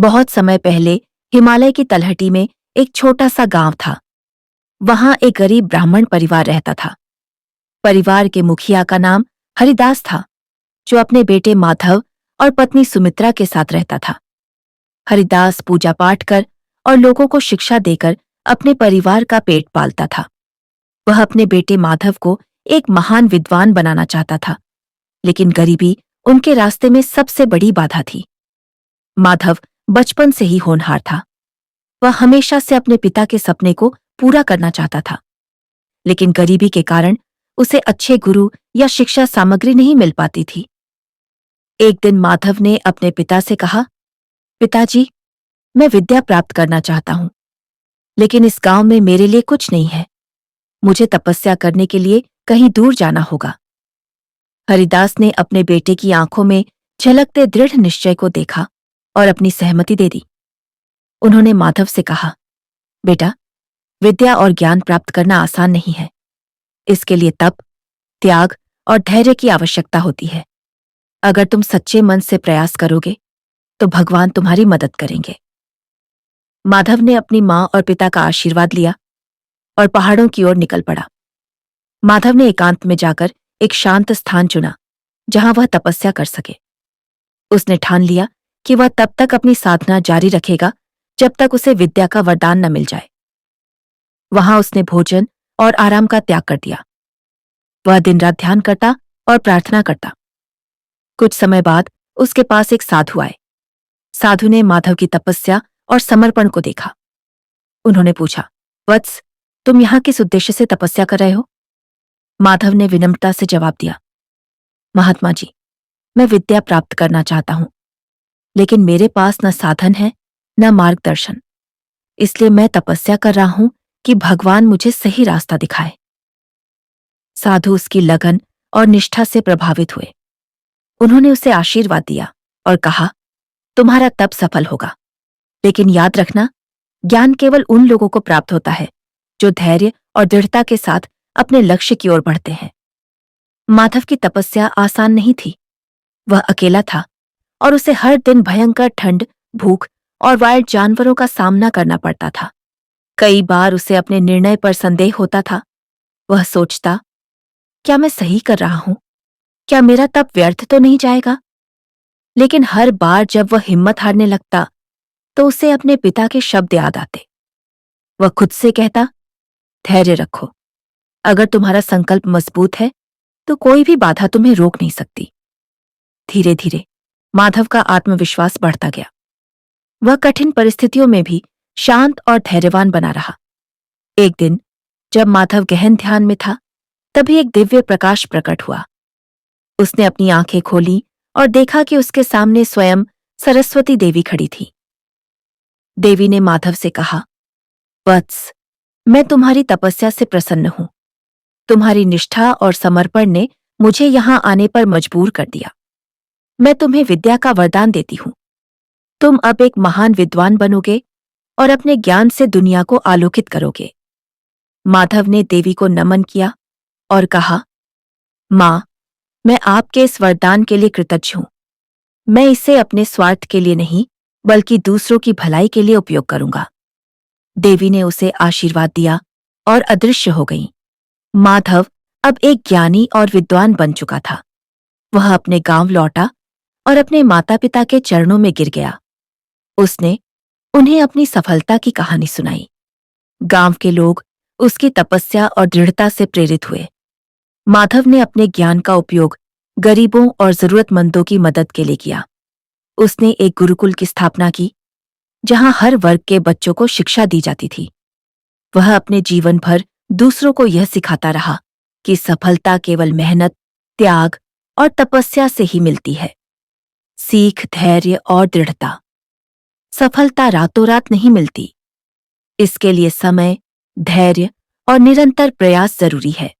बहुत समय पहले हिमालय की तलहटी में एक छोटा सा गांव था। वहां एक गरीब ब्राह्मण परिवार रहता था। परिवार के मुखिया का नाम हरिदास था, जो अपने बेटे माधव और पत्नी सुमित्रा के साथ रहता था। हरिदास पूजा पाठ कर और लोगों को शिक्षा देकर अपने परिवार का पेट पालता था। वह अपने बेटे माधव को एक महान विद्वान बनाना चाहता था, लेकिन गरीबी उनके रास्ते में सबसे बड़ी बाधा थी। माधव बचपन से ही होनहार था। वह हमेशा से अपने पिता के सपने को पूरा करना चाहता था, लेकिन गरीबी के कारण उसे अच्छे गुरु या शिक्षा सामग्री नहीं मिल पाती थी। एक दिन माधव ने अपने पिता से कहा, पिताजी, मैं विद्या प्राप्त करना चाहता हूं, लेकिन इस गांव में मेरे लिए कुछ नहीं है। मुझे तपस्या करने के लिए कहीं दूर जाना होगा। हरिदास ने अपने बेटे की आंखों में झलकते दृढ़ निश्चय को देखा और अपनी सहमति दे दी। उन्होंने माधव से कहा, बेटा, विद्या और ज्ञान प्राप्त करना आसान नहीं है। इसके लिए तप, त्याग और धैर्य की आवश्यकता होती है। अगर तुम सच्चे मन से प्रयास करोगे तो भगवान तुम्हारी मदद करेंगे। माधव ने अपनी मां और पिता का आशीर्वाद लिया और पहाड़ों की ओर निकल पड़ा। माधव ने एकांत में जाकर एक शांत स्थान चुना जहां वह तपस्या कर सके। उसने ठान लिया कि वह तब तक अपनी साधना जारी रखेगा जब तक उसे विद्या का वरदान न मिल जाए। वहां उसने भोजन और आराम का त्याग कर दिया। वह दिन रात ध्यान करता और प्रार्थना करता। कुछ समय बाद उसके पास एक साधु आए। साधु ने माधव की तपस्या और समर्पण को देखा। उन्होंने पूछा, वत्स, तुम यहां किस उद्देश्य से तपस्या कर रहे हो? माधव ने विनम्रता से जवाब दिया, महात्मा जी, मैं विद्या प्राप्त करना चाहता हूं, लेकिन मेरे पास न साधन है न मार्गदर्शन। इसलिए मैं तपस्या कर रहा हूं कि भगवान मुझे सही रास्ता दिखाए। साधु उसकी लगन और निष्ठा से प्रभावित हुए। उन्होंने उसे आशीर्वाद दिया और कहा, तुम्हारा तप सफल होगा, लेकिन याद रखना, ज्ञान केवल उन लोगों को प्राप्त होता है जो धैर्य और दृढ़ता के साथ अपने लक्ष्य की ओर बढ़ते हैं। माधव की तपस्या आसान नहीं थी। वह अकेला था और उसे हर दिन भयंकर ठंड, भूख और वाइल्ड जानवरों का सामना करना पड़ता था। कई बार उसे अपने निर्णय पर संदेह होता था। वह सोचता, क्या मैं सही कर रहा हूं? क्या मेरा तप व्यर्थ तो नहीं जाएगा? लेकिन हर बार जब वह हिम्मत हारने लगता तो उसे अपने पिता के शब्द याद आते। वह खुद से कहता, धैर्य रखो। अगर तुम्हारा संकल्प मजबूत है तो कोई भी बाधा तुम्हें रोक नहीं सकती। धीरे धीरे माधव का आत्मविश्वास बढ़ता गया। वह कठिन परिस्थितियों में भी शांत और धैर्यवान बना रहा। एक दिन जब माधव गहन ध्यान में था, तभी एक दिव्य प्रकाश प्रकट हुआ। उसने अपनी आंखें खोली और देखा कि उसके सामने स्वयं सरस्वती देवी खड़ी थी। देवी ने माधव से कहा, वत्स, मैं तुम्हारी तपस्या से प्रसन्न हूं। तुम्हारी निष्ठा और समर्पण ने मुझे यहां आने पर मजबूर कर दिया। मैं तुम्हें विद्या का वरदान देती हूं। तुम अब एक महान विद्वान बनोगे और अपने ज्ञान से दुनिया को आलोकित करोगे। माधव ने देवी को नमन किया और कहा, मां, मैं आपके इस वरदान के लिए कृतज्ञ हूं। मैं इसे अपने स्वार्थ के लिए नहीं, बल्कि दूसरों की भलाई के लिए उपयोग करूंगा। देवी ने उसे आशीर्वाद दिया और अदृश्य हो गई। माधव अब एक ज्ञानी और विद्वान बन चुका था। वह अपने गांव लौटा और अपने माता पिता के चरणों में गिर गया। उसने उन्हें अपनी सफलता की कहानी सुनाई। गांव के लोग उसकी तपस्या और दृढ़ता से प्रेरित हुए। माधव ने अपने ज्ञान का उपयोग गरीबों और जरूरतमंदों की मदद के लिए किया। उसने एक गुरुकुल की स्थापना की, जहां हर वर्ग के बच्चों को शिक्षा दी जाती थी। वह अपने जीवन भर दूसरों को यह सिखाता रहा कि सफलता केवल मेहनत, त्याग और तपस्या से ही मिलती है। सीख, धैर्य और दृढ़ता। सफलता रातों रात नहीं मिलती। इसके लिए समय, धैर्य और निरंतर प्रयास जरूरी है।